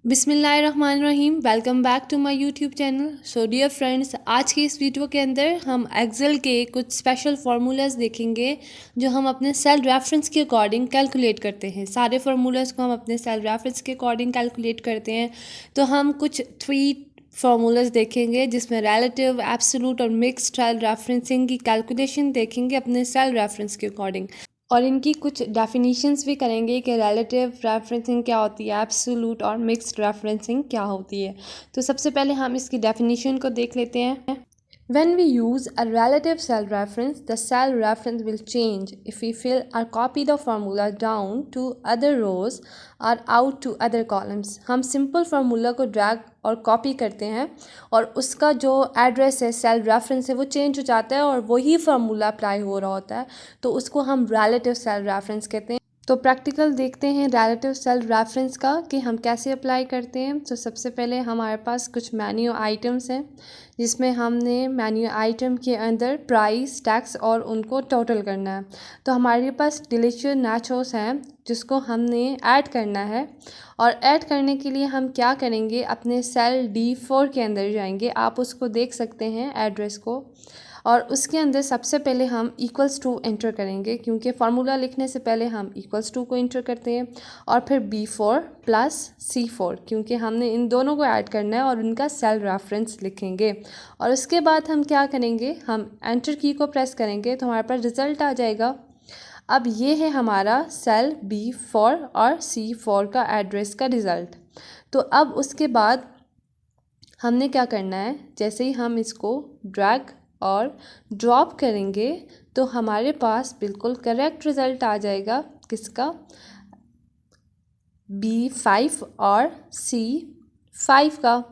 बिस्मिल्लाहिर्रहमानिर्रहीम। Welcome back to my YouTube channel. So dear friends, आज की इस वीडियो के अंदर हम एक्सेल के कुछ स्पेशल फार्मूलाज देखेंगे जो हम अपने सेल रेफरेंस के अकॉर्डिंग कैलकुलेट करते हैं। सारे फार्मूलाज को हम अपने सेल रेफरेंस के अकॉर्डिंग कैलकुलेट करते हैं। तो हम कुछ 3 फार्मूलाज देखेंगे जिसमें रिलेटिव, एब्सोल्यूट और मिक्स्ड सेल रेफरेंसिंग की कैलकुलेशन देखेंगे अपने सेल रेफरेंस के अकॉर्डिंग, और इनकी कुछ डेफिनेशंस भी करेंगे कि रिलेटिव रेफरेंसिंग क्या होती है, एब्सोल्यूट और मिक्स्ड रेफरेंसिंग क्या होती है। तो सबसे पहले हम इसकी डेफिनेशन को देख लेते हैं। When we use a relative cell reference, the cell reference will change if we fill or copy the formula down to other rows or out to other columns। हम सिंपल फार्मूला को drag और copy करते हैं और उसका जो address है, cell reference है, वो चेंज हो जाता है और वही फार्मूला अप्लाई हो रहा होता है, तो उसको हम रिलेटिव सेल रेफरेंस कहते हैं। तो प्रैक्टिकल देखते हैं रिलेटिव सेल रेफरेंस का कि हम कैसे अप्लाई करते हैं। तो सबसे पहले हमारे पास कुछ मेन्यू आइटम्स हैं जिसमें हमने मेन्यू आइटम के अंदर प्राइस, टैक्स और उनको टोटल करना है। तो हमारे पास डिलीशियस नाचोस हैं जिसको हमने ऐड करना है, और ऐड करने के लिए हम क्या करेंगे, अपने सेल D4 के अंदर जाएंगे। आप उसको देख सकते हैं एड्रेस को, और उसके अंदर सबसे पहले हम इक्वल्स टू एंटर करेंगे क्योंकि फार्मूला लिखने से पहले हम इक्वल्स टू को एंटर करते हैं, और फिर B4 प्लस C4 क्योंकि हमने इन दोनों को ऐड करना है और उनका सेल रेफरेंस लिखेंगे। और उसके बाद हम क्या करेंगे, हम एंटर की को प्रेस करेंगे तो हमारे पास रिज़ल्ट आ जाएगा। अब ये है हमारा सेल B4 और C4 का एड्रेस का रिज़ल्ट। तो अब उसके बाद हमने क्या करना है, जैसे ही हम इसको ड्रैग और ड्रॉप करेंगे तो हमारे पास बिल्कुल करेक्ट रिज़ल्ट आ जाएगा। किसका? B5 और C5 का,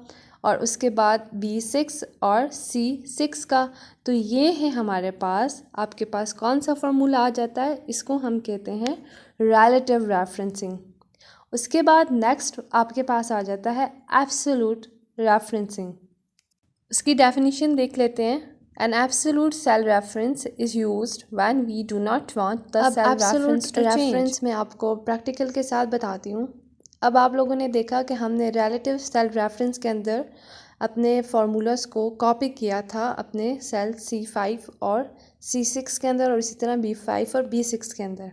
और उसके बाद B6 और C6 का। तो ये है हमारे पास, आपके पास कौन सा फार्मूला आ जाता है, इसको हम कहते हैं रिलेटिव रेफरेंसिंग। उसके बाद नेक्स्ट आपके पास आ जाता है एब्सोल्यूट रेफरेंसिंग। उसकी डेफिनेशन देख लेते हैं। An absolute cell reference is used when we do not want the cell reference to change। Reference मैं आपको प्रैक्टिकल के साथ बताती हूँ। अब आप लोगों ने देखा कि हमने रिलेटिव सेल रेफरेंस के अंदर अपने फार्मूलास को कॉपी किया था अपने सेल C5 और C6 के अंदर, और इसी तरह B5 और B6 के अंदर।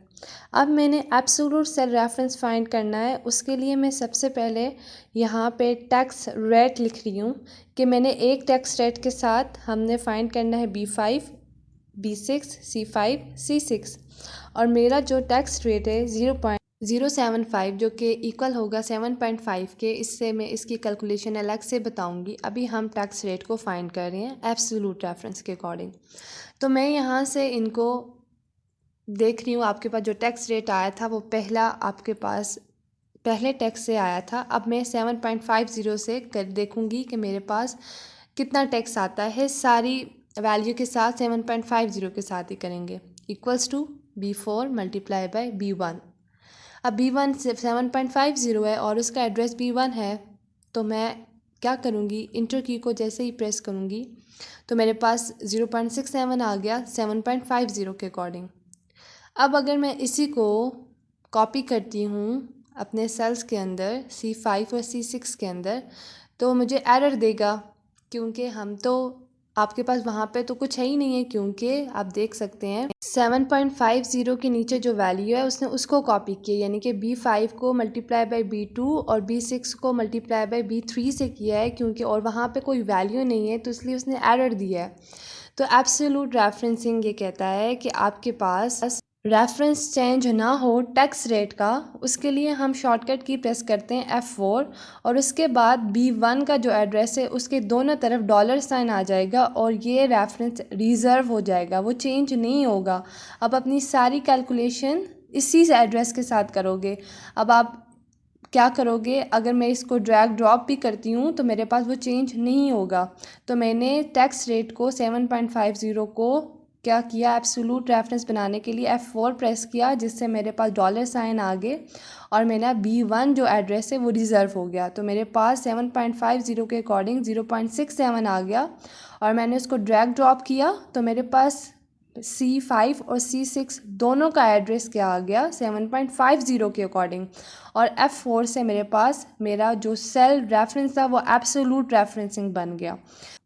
अब मैंने एब्सोल्यूट सेल रेफरेंस फाइंड करना है। उसके लिए मैं सबसे पहले यहाँ पे टैक्स रेट लिख रही हूँ कि मैंने एक टैक्स रेट के साथ हमने फाइंड करना है B5, B6, C5, C6, और मेरा जो टैक्स रेट है 0.075 जो कि इक्वल होगा 7.5 के। इससे मैं इसकी कैलकुलेशन अलग से बताऊंगी। अभी हम टैक्स रेट को फाइंड कर रहे हैं एब्सोल्यूट रेफरेंस के अकॉर्डिंग। तो मैं यहाँ से इनको देख रही हूँ। आपके पास जो टैक्स रेट आया था वो पहला आपके पास पहले टैक्स से आया था। अब मैं 7.50 से कर देखूँगी कि मेरे पास कितना टैक्स आता है। सारी वैल्यू के साथ 7.50 के साथ ही करेंगे, equals to B4 multiply by B1। अब B1 7.50 है और उसका एड्रेस B1 है, तो मैं क्या करूँगी, इंटर की को जैसे ही प्रेस करूँगी तो मेरे पास 0.67 आ गया 7.50 के अकॉर्डिंग। अब अगर मैं इसी को कॉपी करती हूँ अपने सेल्स के अंदर C5 और C6 के अंदर, तो मुझे एरर देगा क्योंकि हम तो आपके पास वहाँ पे तो कुछ है ही नहीं है, क्योंकि आप देख सकते हैं 7.50 के नीचे जो वैल्यू है उसने उसको कॉपी किया, यानी कि B5 को मल्टीप्लाई बाय B2 और B6 को मल्टीप्लाई बाय B3 से किया है, क्योंकि और वहाँ पे कोई वैल्यू नहीं है तो इसलिए उसने एरर दिया है। तो एब्सोल्यूट रेफरेंसिंग ये कहता है कि आपके पास रेफरेंस चेंज ना हो टैक्स रेट का, उसके लिए हम शॉर्टकट की प्रेस करते हैं F4, और उसके बाद B1 का जो एड्रेस है उसके दोनों तरफ डॉलर साइन आ जाएगा और ये रेफरेंस रिज़र्व हो जाएगा, वो चेंज नहीं होगा। अब अपनी सारी कैलकुलेशन इसी एड्रेस के साथ करोगे। अब आप क्या करोगे, अगर मैं इसको ड्रैग ड्रॉप भी करती हूँ तो मेरे पास वो चेंज नहीं होगा। तो मैंने टैक्स रेट को 7.50 को क्या किया, एब्सोल्यूट रेफरेंस बनाने के लिए F4 प्रेस किया, जिससे मेरे पास डॉलर साइन आ गए और मेरा B1 जो एड्रेस है वो रिज़र्व हो गया। तो मेरे पास 7.50 के अकॉर्डिंग 0.67 आ गया, और मैंने उसको ड्रैग ड्रॉप किया तो मेरे पास C5 और C6 दोनों का एड्रेस क्या आ गया 7.50 के अकॉर्डिंग। और F4 से मेरे पास मेरा जो सेल रेफरेंस था वो एब्सोलूट रेफरेंसिंग बन गया।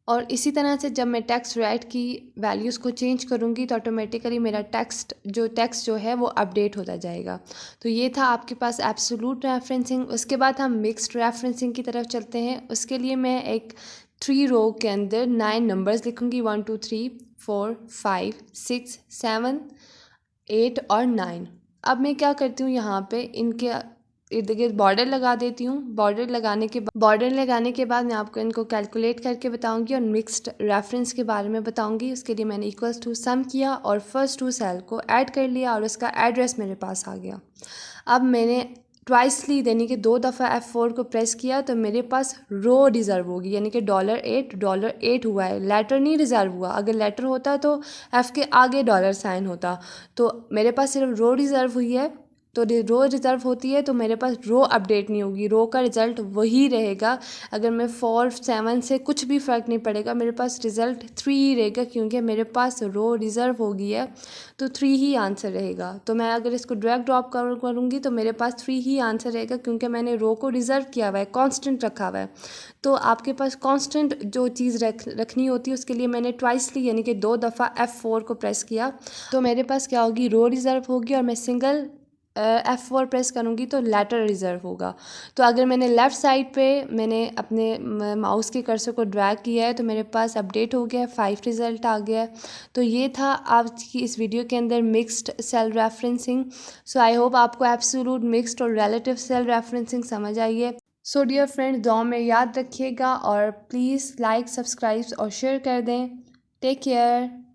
और इसी तरह से जब मैं टेक्स्ट राइट की वैल्यूज़ को चेंज करूँगी तो ऑटोमेटिकली मेरा टेक्स्ट जो है वो अपडेट होता जाएगा। तो ये था आपके पास एब्सोलूट रेफरेंसिंग। उसके बाद हम मिक्स्ड रेफरेंसिंग की तरफ चलते हैं। उसके लिए मैं एक 3 रो के अंदर 9 नंबर्स लिखूँगी, 1 2 3 4 5 6 7 8 और 9। अब मैं क्या करती हूँ, यहाँ पे इनके इर्द गिर्द बॉर्डर लगा देती हूँ। बॉर्डर लगाने के बाद मैं आपको इनको कैलकुलेट करके बताऊँगी और मिक्स्ड रेफरेंस के बारे में बताऊँगी। उसके लिए मैंने इक्वल्स टू सम किया और फर्स्ट 2 सेल को ऐड कर लिया और उसका एड्रेस मेरे पास आ गया। अब मैंने ट्वाइसली यानी कि 2 दफ़ा F4 को प्रेस किया तो मेरे पास रो रिज़र्व होगी, यानी कि $8 हुआ है, लेटर नहीं रिज़र्व हुआ। अगर लेटर होता तो F के आगे डॉलर साइन होता। तो मेरे पास सिर्फ रो रिज़र्व हुई है, तो रो रिज़र्व होती है तो मेरे पास रो अपडेट नहीं होगी, रो का रिज़ल्ट वही रहेगा। अगर मैं 4 7 से कुछ भी फ़र्क नहीं पड़ेगा, मेरे पास रिज़ल्ट 3 ही रहेगा, क्योंकि मेरे पास रो रिज़र्व हो गई है तो 3 ही आंसर रहेगा। तो मैं अगर इसको ड्रैग ड्रॉप करूँगी तो मेरे पास 3 ही आंसर रहेगा, क्योंकि मैंने रो को रिज़र्व किया हुआ है, कांस्टेंट रखा हुआ है। तो आपके पास कांस्टेंट जो चीज़ रखनी होती है उसके लिए मैंने ट्वाइसली यानी कि 2 दफ़ा F4 को प्रेस किया तो मेरे पास क्या होगी, रो रिज़र्व होगी। और मैं सिंगल F4 प्रेस करूँगी तो लेटर रिज़र्व होगा। तो अगर मैंने लेफ़्ट साइड पे मैंने अपने माउस के कर्सर को ड्रैग किया है तो मेरे पास अपडेट हो गया है, 5 रिज़ल्ट आ गया है। तो ये था आज की इस वीडियो के अंदर mixed cell referencing. So I hope आपको एब्सोल्यूट, मिक्स्ड और रिलेटिव सेल रेफरेंसिंग समझ आई है। सो डियर फ्रेंड्स, दुआ में याद रखिएगा और प्लीज़ लाइक, सब्सक्राइब और शेयर कर दें। Take care.